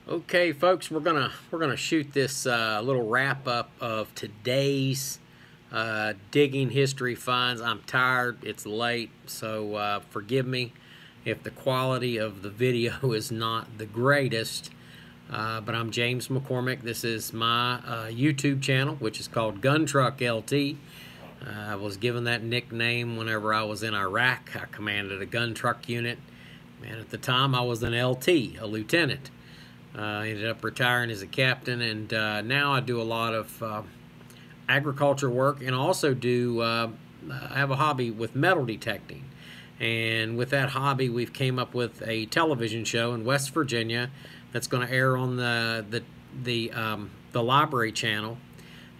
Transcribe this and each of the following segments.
Okay, folks, we're gonna shoot this little wrap up of today's digging history finds. I'm tired; it's late, so forgive me if the quality of the video is not the greatest. But I'm James McCormick. This is my YouTube channel, which is called Gun Truck LT. I was given that nickname whenever I was in Iraq. I commanded a gun truck unit, and at the time I was an LT, a lieutenant. Ended up retiring as a captain, and now I do a lot of agriculture work, and also do I have a hobby with metal detecting. And with that hobby, we've came up with a television show in West Virginia that's going to air on the library channel.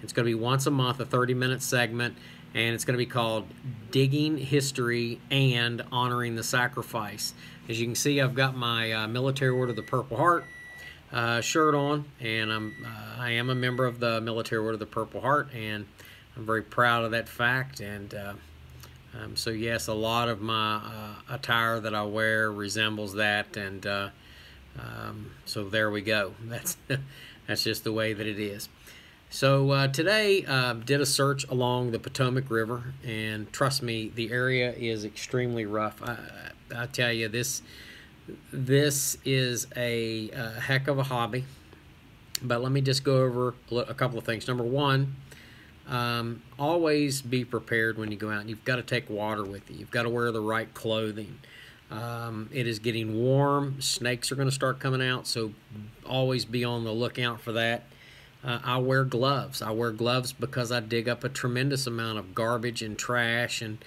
It's going to be once a month, a 30-minute segment, and it's going to be called Digging History and Honoring the Sacrifice. As you can see, I've got my Military Order of the Purple Heart shirt on, and I am a member of the Military Order of the Purple Heart, and I'm very proud of that fact. And so yes, a lot of my attire that I wear resembles that, and so there we go. That's just the way that it is. So today did a search along the Potomac River, and trust me, the area is extremely rough. I tell you, this is a heck of a hobby. But let me just go over a couple of things. Number one, always be prepared when you go out. You've got to take water with you. You've got to wear the right clothing. It is getting warm. Snakes are going to start coming out, so always be on the lookout for that. I wear gloves. I wear gloves because I dig up a tremendous amount of garbage and trash and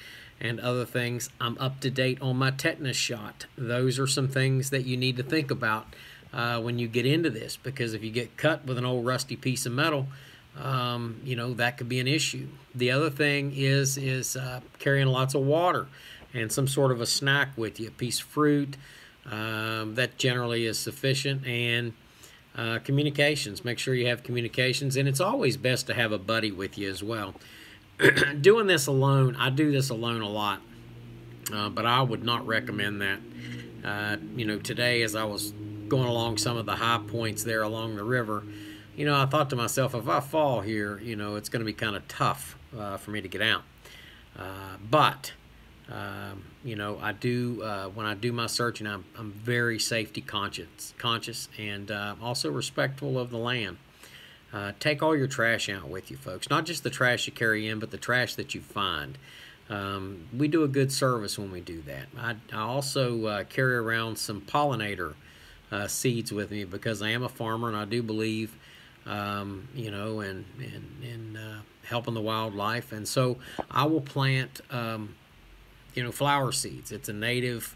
other things. I'm up to date on my tetanus shot. Those are some things that you need to think about when you get into this, because if you get cut with an old rusty piece of metal, you know, that could be an issue. The other thing is carrying lots of water and some sort of a snack with you, a piece of fruit. That generally is sufficient. And communications. Make sure you have communications, and it's always best to have a buddy with you as well. Doing this alone, I do this alone a lot, but I would not recommend that. You know, today as I was going along some of the high points there along the river, you know, I thought to myself, if I fall here, you know, it's going to be kind of tough for me to get out. But you know, I do when I do my searching, I'm very safety conscious, and also respectful of the land. Take all your trash out with you, folks. Not just the trash you carry in, but the trash that you find. We do a good service when we do that. I also carry around some pollinator seeds with me, because I am a farmer, and I do believe, you know, in helping the wildlife. And so I will plant you know, flower seeds. It's a native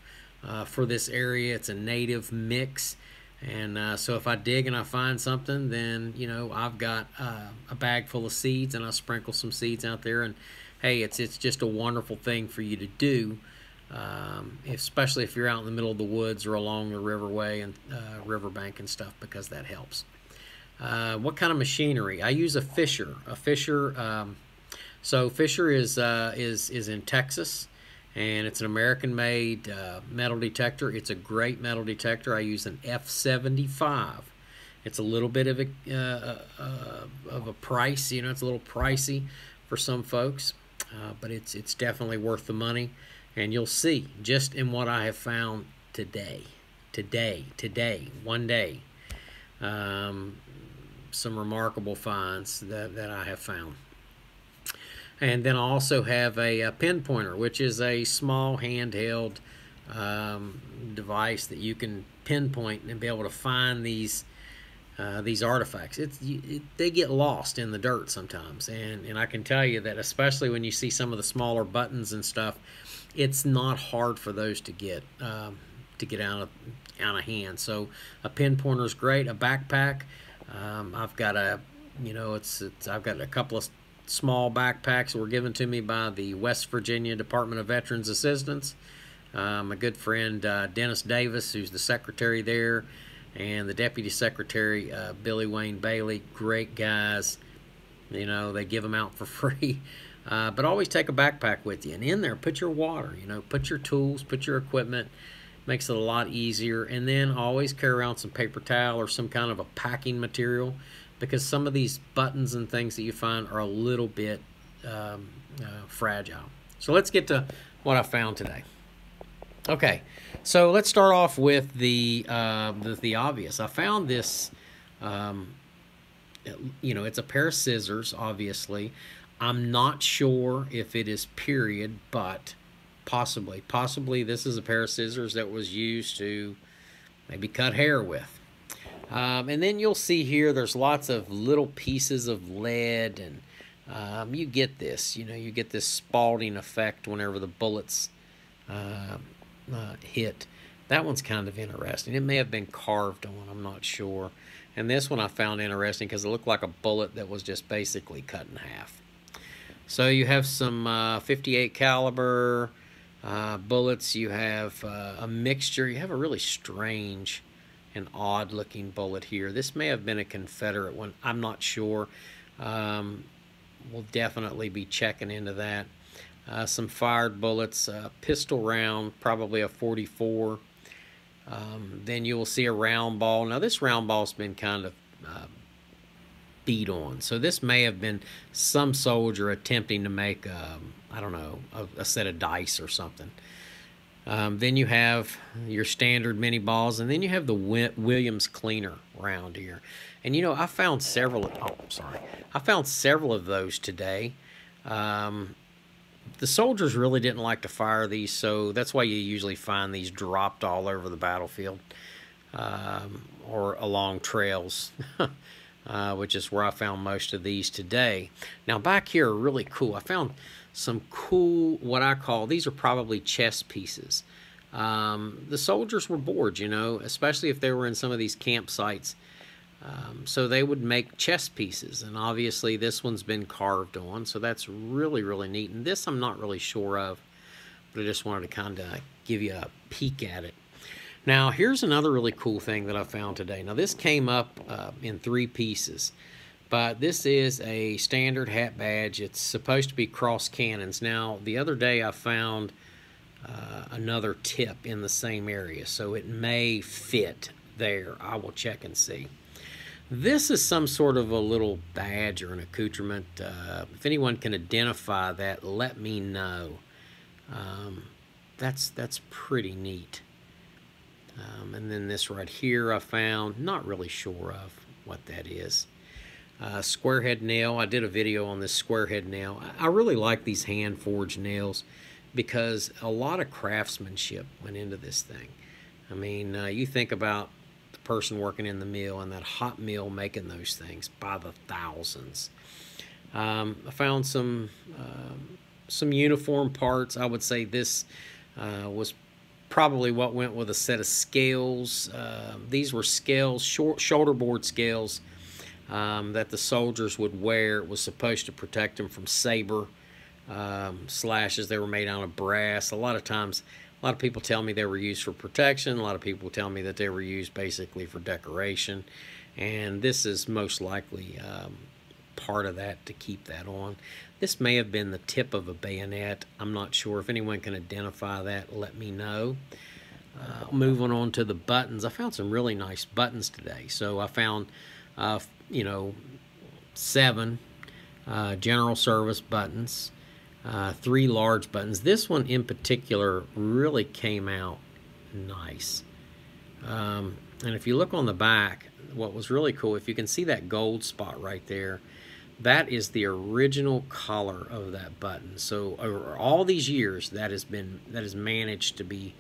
for this area. It's a native mix. And so if I dig and I find something, then, you know, I've got a bag full of seeds, and I sprinkle some seeds out there. And hey, it's just a wonderful thing for you to do, especially if you're out in the middle of the woods or along the riverway and riverbank and stuff, because that helps. What kind of machinery? I use a Fisher. So Fisher is in Texas, and it's an American-made metal detector. It's a great metal detector. I use an F75. It's a little bit of a price. You know, it's a little pricey for some folks, but it's definitely worth the money. And you'll see just in what I have found today, one day, some remarkable finds that I have found. And then I also have a pinpointer, which is a small handheld device that you can pinpoint and be able to find these artifacts. They get lost in the dirt sometimes, and I can tell you that, especially when you see some of the smaller buttons and stuff, it's not hard for those to get out of hand. So a pinpointer is great. A backpack. I've got I've got a couple of small backpacks that were given to me by the West Virginia Department of Veterans Assistance. My good friend Dennis Davis, who's the secretary there, and the deputy secretary Billy Wayne Bailey, great guys. You know, they give them out for free. But always take a backpack with you, and in there put your water. You know, put your tools, put your equipment, Makes it a lot easier. And then always carry around some paper towel or some kind of a packing material, because some of these buttons and things that you find are a little bit fragile. So let's get to what I found today. Okay, so let's start off with the obvious. I found this, it's a pair of scissors, obviously. I'm not sure if it is period, but possibly this is a pair of scissors that was used to maybe cut hair with. And then you'll see here there's lots of little pieces of lead, and you get this, you get this Spalding effect whenever the bullets hit. That one's kind of interesting. It may have been carved on, I'm not sure. And this one I found interesting because it looked like a bullet that was just basically cut in half. So you have some 58 caliber bullets. You have a mixture. You have a really strange and odd looking bullet here. This may have been a Confederate one. I'm not sure. We'll definitely be checking into that. Some fired bullets, pistol round, probably a 44. Then you will see a round ball. Now this round ball's been kind of beat on, so this may have been some soldier attempting to make I don't know, a set of dice or something. Then you have your standard mini balls, and then you have the Williams cleaner round here. And I found several. I found several of those today. The soldiers really didn't like to fire these, so that's why you usually find these dropped all over the battlefield or along trails, which is where I found most of these today. Now back here are really cool. I found some cool, what I call, these are probably chess pieces. The soldiers were bored, especially if they were in some of these campsites. So they would make chess pieces, and obviously this one's been carved on, so that's really, really neat. And this I'm not really sure of, but I just wanted to kind of give you a peek at it. Now here's another really cool thing that I found today. Now this came up in 3 pieces, but this is a standard hat badge. It's supposed to be cross cannons. Now the other day I found another tip in the same area, so it may fit there. I will check and see. This is some sort of a little badge or an accoutrement. If anyone can identify that, let me know. That's pretty neat. And then this right here I found, not really sure of what that is. Squarehead nail. I did a video on this squarehead nail. I really like these hand forged nails because a lot of craftsmanship went into this thing. I mean, you think about person working in the mill and that hot mill making those things by the thousands. I found some uniform parts. I would say this was probably what went with a set of scales. These were scales, shoulder board scales that the soldiers would wear. It was supposed to protect them from saber slashes. They were made out of brass. A lot of times, a lot of people tell me they were used for protection. A lot of people tell me that they were used basically for decoration. And this is most likely part of that, to keep that on. This may have been the tip of a bayonet. I'm not sure. If anyone can identify that, let me know. Moving on to the buttons. I found some really nice buttons today. So I found, 7 general service buttons. 3 large buttons. This one in particular really came out nice. And if you look on the back, what was really cool, if you can see that gold spot right there, that is the original color of that button. So over all these years, that has managed to be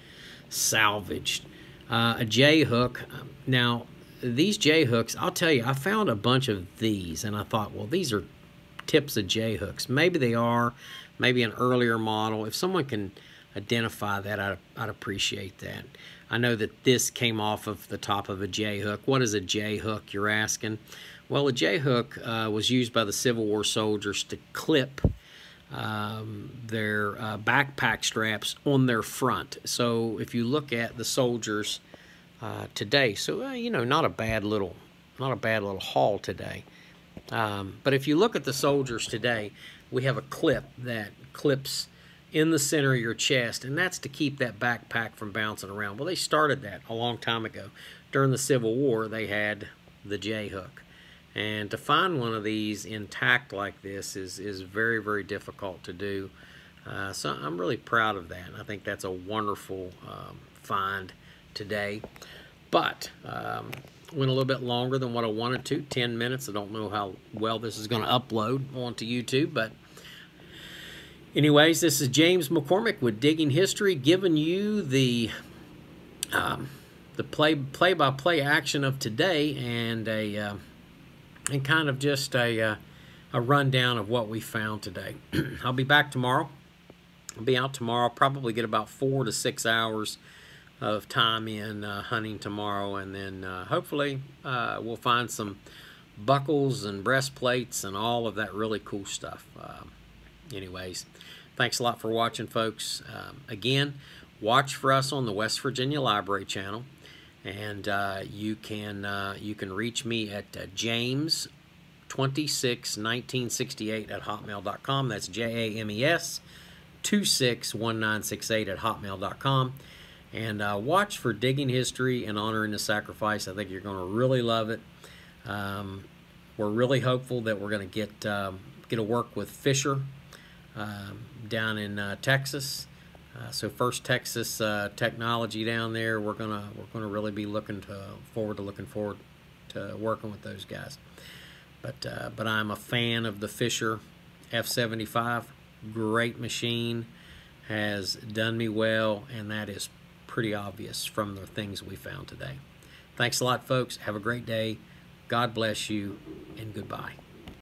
salvaged. A J hook. Now these J hooks, I'll tell you, I found a bunch of these, and I thought, well, these are tips of J hooks. Maybe they are. Maybe an earlier model. If someone can identify that, I'd appreciate that. I know that this came off of the top of a J hook. What is a J hook, you're asking? Well, a J hook was used by the Civil War soldiers to clip their backpack straps on their front. So if you look at the soldiers today, so not a bad little haul today. But if you look at the soldiers today, we have a clip that clips in the center of your chest, and that's to keep that backpack from bouncing around. Well, they started that a long time ago. During the Civil War, they had the J-hook. And to find one of these intact like this is very, very difficult to do. So I'm really proud of that. I think that's a wonderful find today. But went a little bit longer than what I wanted to, 10 minutes. I don't know how well this is going to upload onto YouTube, but anyways, this is James McCormick with Digging History, giving you the play-by-play action of today, and kind of just a rundown of what we found today. I'll be back tomorrow. I'll be out tomorrow. Probably get about 4 to 6 hours of time in hunting tomorrow, and then hopefully we'll find some buckles and breastplates and all of that really cool stuff. Anyways, thanks a lot for watching, folks. Again, watch for us on the West Virginia Library channel, and you can reach me at james261968 at hotmail.com. That's JAMES 261968 at hotmail.com. And watch for Digging History and Honoring the Sacrifice. I think you're going to really love it. We're really hopeful that we're going to get to work with Fisher down in Texas. So First Texas Technology down there. We're gonna really be looking forward to working with those guys. But I'm a fan of the Fisher F75. Great machine, has done me well, and that is pretty obvious from the things we found today. Thanks a lot, folks. Have a great day. God bless you, and goodbye.